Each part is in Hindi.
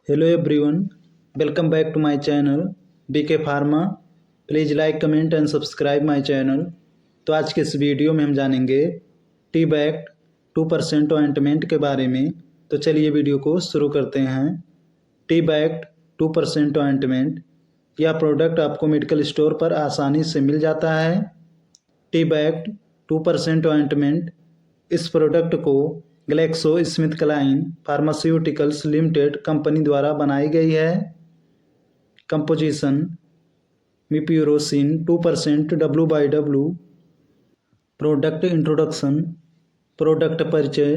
Hello everyone, welcome back to my channel BK Pharma. Please like comment and subscribe my channel. तो आज के इस वीडियो में हम जानेंगे टी बैक्ट 2% ऑइंटमेंट के बारे में। तो चलिए वीडियो को शुरू करते हैं। टी बैक्ट 2% ऑइंटमेंट, यह प्रोडक्ट आपको मेडिकल स्टोर पर आसानी से मिल जाता है। टी बैक्ट 2% ऑइंटमेंट, इस प्रोडक्ट को Glaxo Smith Kline pharmaceuticals limited company द्वारा बनाई गई है। Composition mupirocin 2% W/W। Product introduction, product परिचय।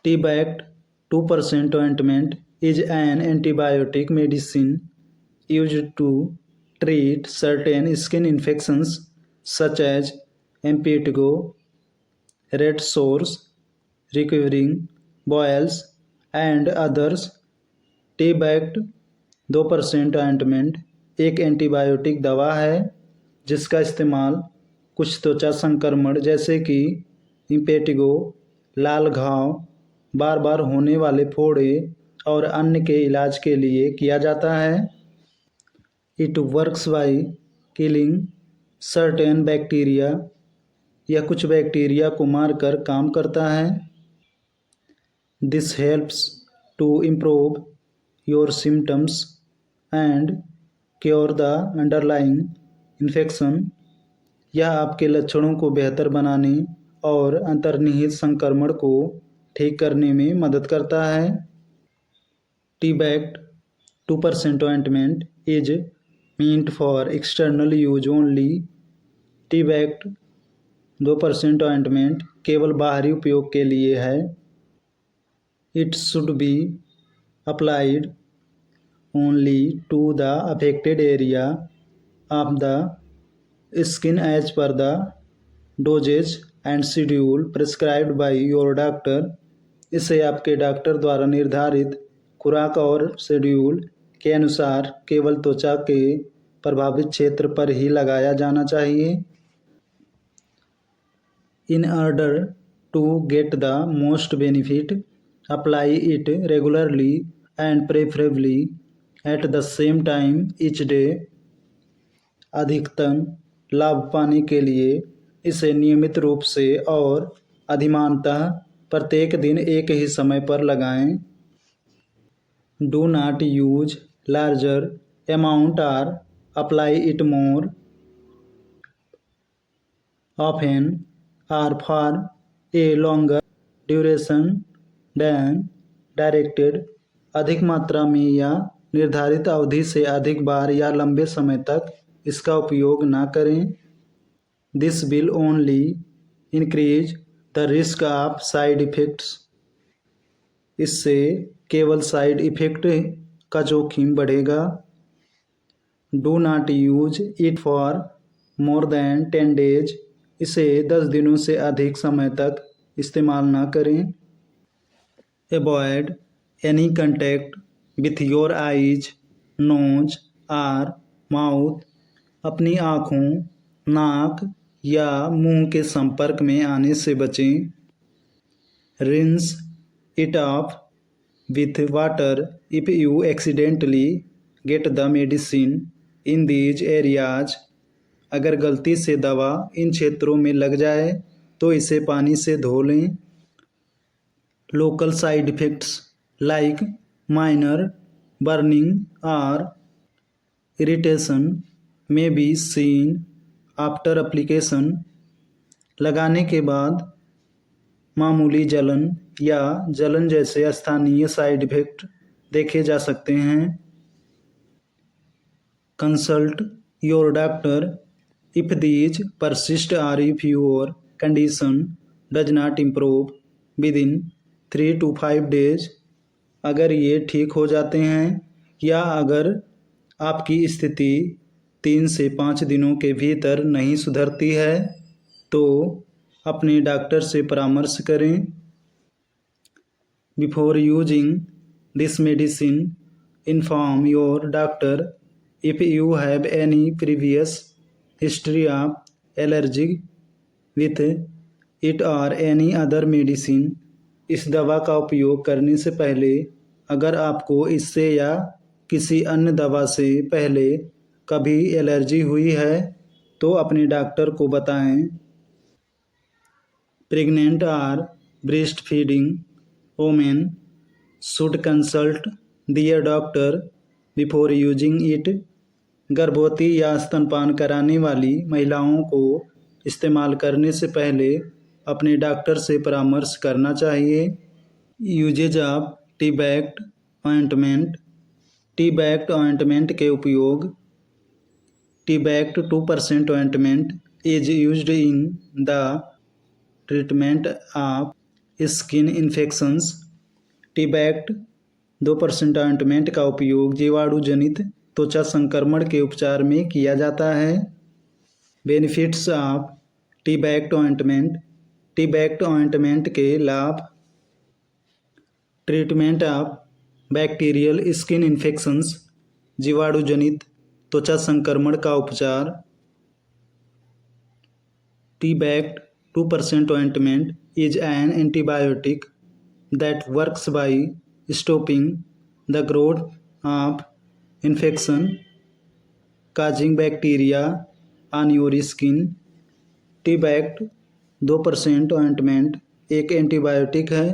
T बैक्ट 2% ointment is an antibiotic medicine used to treat certain skin infections such as impetigo, red sores, recurring boils and others. T बैक्ट 2% ointment एक एंटीबायोटिक दवा है जिसका इस्तेमाल कुछ त्वचा संक्रमण जैसे कि इम्पेटिगो, लाल घाव, बार बार होने वाले फोड़े और अन्य के इलाज के लिए किया जाता है। It works by killing certain bacteria, यह कुछ बैक्टीरिया को मारकर काम करता है। This helps to improve your symptoms and cure the underlying infection, यह आपके लक्षणों को बेहतर बनाने और अंतर्निहित संक्रमण को ठीक करने में मदद करता है। T बैक्ट 2% ointment is meant for external use only. T बैक्ट 2% ointment केवल बाहरी उपयोग के लिए है। It should be applied only to the affected area of the skin as per the dosage and schedule prescribed by your doctor, इसे आपके डॉक्टर द्वारा निर्धारित खुराक और शेड्यूल के अनुसार केवल त्वचा के प्रभावित क्षेत्र पर ही लगाया जाना चाहिए। In order to get the most benefit apply it regularly and preferably at the same time each day, अधिकतम लाभ पाने के लिए इसे नियमित रूप से और अधिमानतः प्रत्येक दिन एक ही समय पर लगाएं। Do not use larger amount or apply it more often or for a longer duration than directed, अधिक मात्रा में या निर्धारित अवधि से अधिक बार या लंबे समय तक इसका उपयोग ना करें। This will only increase the risk of side effects, इससे केवल साइड इफेक्ट का जोखिम बढ़ेगा। Do not use it for more than 10 days, इसे 10 दिनों से अधिक समय तक इस्तेमाल ना करें। Avoid any contact with your eyes, nose और माउथ, अपनी आँखों, नाक या मुंह के संपर्क में आने से बचें। Rinse it of with water if you accidentally get the medicine in these areas, अगर गलती से दवा इन क्षेत्रों में लग जाए तो इसे पानी से धो लें। Local side effects like minor burning और इरिटेशन में बी सीन आफ्टर एप्लीकेशन, लगाने के बाद मामूली जलन या जलन जैसे स्थानीय साइड इफेक्ट देखे जा सकते हैं। Consult your doctor if these persist और if your condition does not improve within 3 to 5 days, अगर ये ठीक हो जाते हैं या अगर आपकी स्थिति 3 से 5 दिनों के भीतर नहीं सुधरती है तो अपने डॉक्टर से परामर्श करें। Before using this medicine, inform your doctor if you have any previous history of allergy with it or any other medicine. इस दवा का उपयोग करने से पहले अगर आपको इससे या किसी अन्य दवा से पहले कभी एलर्जी हुई है तो अपने डॉक्टर को बताएं। Pregnant or breast feeding women should consult their doctor before using it. गर्भवती या स्तनपान कराने वाली महिलाओं को इस्तेमाल करने से पहले अपने डॉक्टर से परामर्श करना चाहिए। Usage of T bagged ointment. T bagged ointment के उपयोग। T bagged 2% ointment is used in the treatment of skin infections. T bagged 2% ointment का उपयोग जीवाणु जनित त्वचा संक्रमण के उपचार में किया जाता है। Benefits of T bagged ointment. T bagged ointment के लाभ। Treatment of bacterial skin infections. जीवाणु जनित त्वचा संक्रमण का उपचार। T bagged 2% ointment is an antibiotic that works by stopping the growth of infection causing bacteria on your skin. T bagged 2% ointment एक एंटीबायोटिक है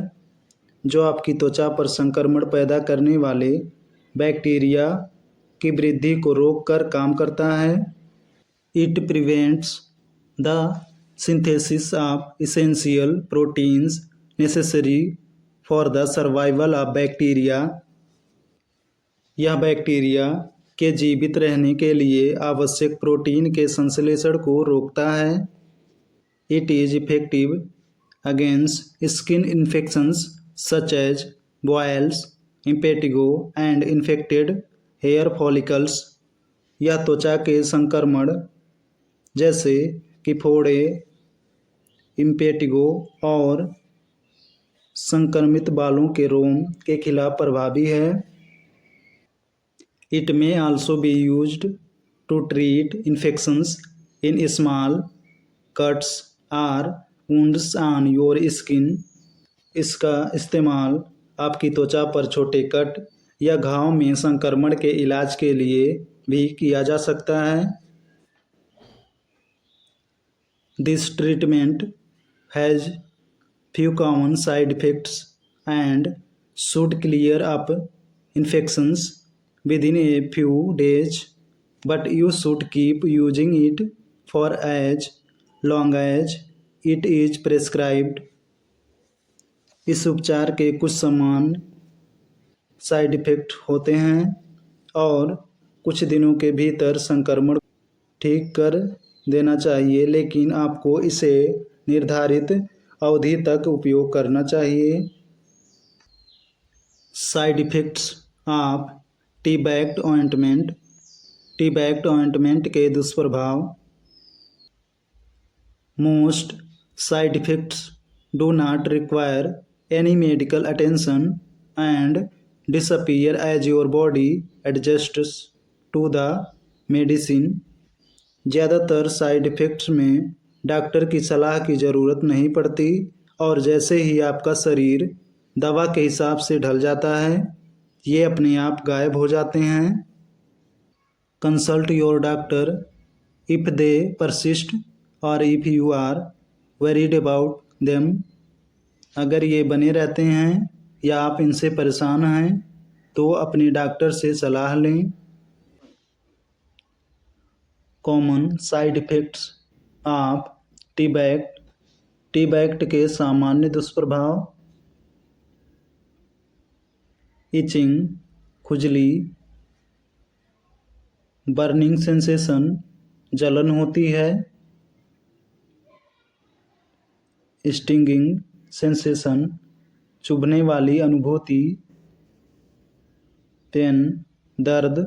जो आपकी त्वचा पर संक्रमण पैदा करने वाले बैक्टीरिया की वृद्धि को रोककर काम करता है। It prevents the synthesis of essential proteins necessary for the survival of bacteria. यह बैक्टीरिया के जीवित रहने के लिए आवश्यक प्रोटीन के संश्लेषण को रोकता है। It is effective against skin infections such as boils, impetigo and infected hair follicles. यह त्वचा के संक्रमण जैसे कि फोड़े, इम्पेटिगो और संक्रमित बालों के रोम के खिलाफ प्रभावी है। It may also be used to treat infections in small cuts or wounds on your skin. इसका इस्तेमाल आपकी त्वचा पर छोटे कट या घाव में संक्रमण के इलाज के लिए भी किया जा सकता है। This treatment has few common side effects and should clear up infections within a few days, but you should keep using it for as long as it is prescribed. इस उपचार के कुछ सामान्य साइड इफ़ेक्ट होते हैं और कुछ दिनों के भीतर संक्रमण ठीक कर देना चाहिए, लेकिन आपको इसे निर्धारित अवधि तक उपयोग करना चाहिए। Side effects of T bagged ointment. T bagged ointment के दुष्प्रभाव। Most side effects do not require any medical attention and disappear as your body adjusts to the medicine. ज़्यादातर साइड इफ़ेक्ट्स में डॉक्टर की सलाह की ज़रूरत नहीं पड़ती और जैसे ही आपका शरीर दवा के हिसाब से ढल जाता है ये अपने आप गायब हो जाते हैं। Consult your doctor if they persist और if you are worried about them. अगर ये बने रहते हैं या आप इनसे परेशान हैं तो अपने डॉक्टर से सलाह लें। Common side effects of T bagged. T bagged के सामान्य दुष्प्रभाव। इचिंग खुजली, बर्निंग सेंसेशन जलन होती है, स्टिंगिंग सेंसेशन चुभने वाली अनुभूति, पेन दर्द।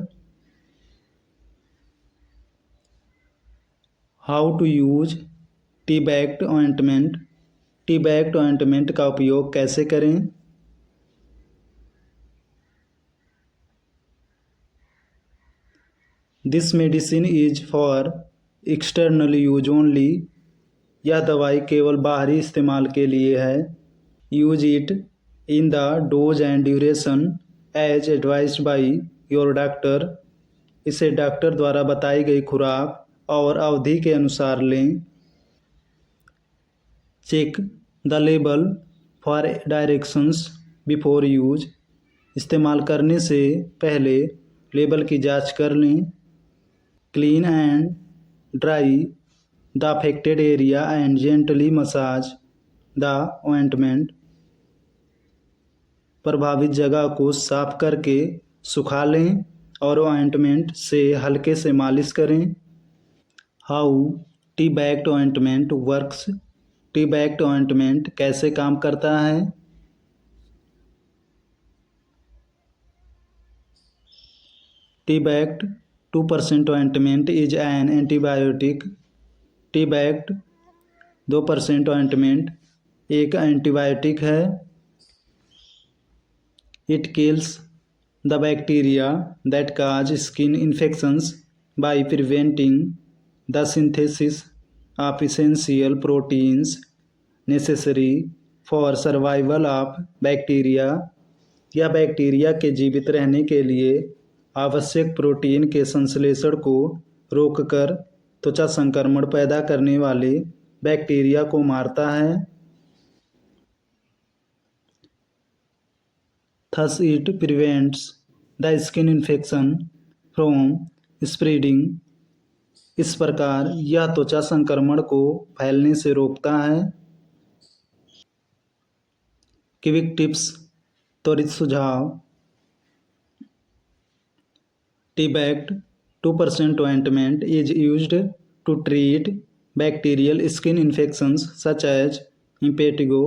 How to use T bagged ointment. T bagged ointment का उपयोग कैसे करें। This medicine is for external use only. यह दवाई केवल बाहरी इस्तेमाल के लिए है। Use it in the dose and duration as advised by your doctor. इसे डॉक्टर द्वारा बताई गई खुराक और अवधि के अनुसार लें। Check the label for directions before use. इस्तेमाल करने से पहले लेबल की जांच कर लें। Clean and dry the affected area and gently massage the ointment. प्रभावित जगह को साफ करके सुखा लें और ऑइंटमेंट से हल्के से मालिश करें। How T bagged ointment works. T bagged ointment कैसे काम करता है? T bagged 2% ointment is an antibiotic. T bagged 2% ointment एक एंटीबायोटिक है। It kills the bacteria that cause skin infections by preventing the synthesis of essential proteins necessary for survival of bacteria. यह बैक्टीरिया के जीवित रहने के लिए आवश्यक प्रोटीन के संश्लेषण को रोककर त्वचा संक्रमण पैदा करने वाले बैक्टीरिया को मारता है। Thus it prevents the skin infection from spreading। इस प्रकार यह त्वचा संक्रमण को फैलने से रोकता है। क्विक टिप्स त्वरित सुझाव। T bagged 2% ointment is used to treat bacterial skin infections such as impetigo.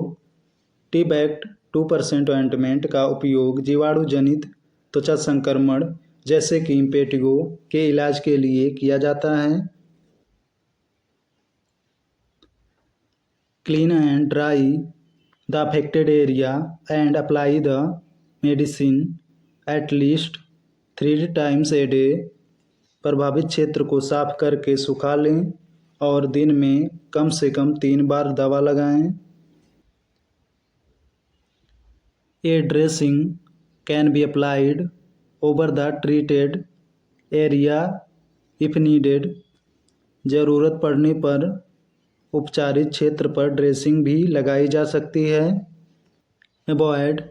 T bagged 2% ointment का उपयोग जीवाणु जनित त्वचा संक्रमण जैसे कि इम्पेटिगो के इलाज के लिए किया जाता है। Clean and dry the affected area and apply the medicine at least 3 times a day। प्रभावित क्षेत्र को साफ करके सुखा लें और दिन में कम से कम 3 बार दवा लगाएं। A dressing can be applied over the treated area if needed। ज़रूरत पड़ने पर उपचारित क्षेत्र पर ड्रेसिंग भी लगाई जा सकती है। Avoid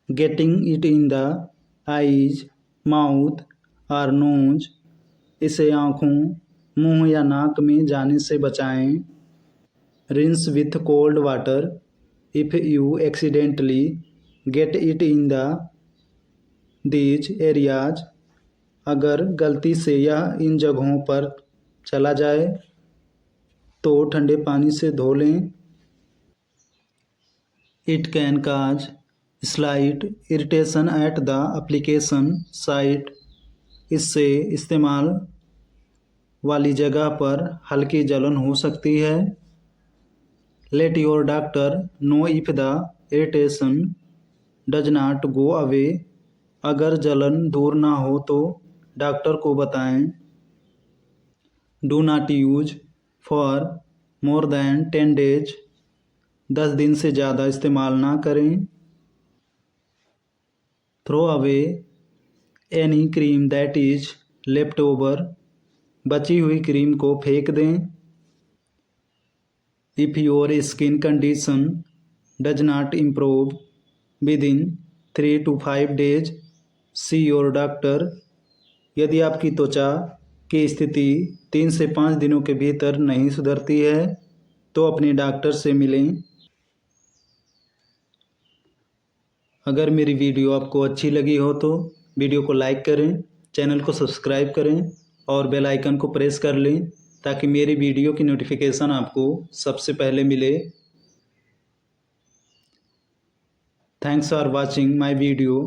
getting it in the eyes, mouth or nose। इसे आँखों, मुंह या नाक में जाने से बचाएं। Rinse with cold water if you accidentally get it in these areas। अगर गलती से यह इन जगहों पर चला जाए तो ठंडे पानी से धो लें। It can cause slight irritation at the application site। इससे इस्तेमाल वाली जगह पर हल्की जलन हो सकती है। Let your doctor know if the irritation does not go away। अगर जलन दूर ना हो तो डॉक्टर को बताएं। Do not use for more than 10 days। 10 दिन से ज़्यादा इस्तेमाल ना करें। Throw away any cream that is left over। बची हुई क्रीम को फेंक दें। If your skin condition does not improve within 3 to 5 days see your doctor। यदि आपकी त्वचा की स्थिति 3 से 5 दिनों के भीतर नहीं सुधरती है तो अपने डॉक्टर से मिलें। अगर मेरी वीडियो आपको अच्छी लगी हो तो वीडियो को लाइक करें, चैनल को सब्सक्राइब करें और बेल आइकन को प्रेस कर लें ताकि मेरी वीडियो की नोटिफिकेशन आपको सबसे पहले मिले। Thanks for watching my video.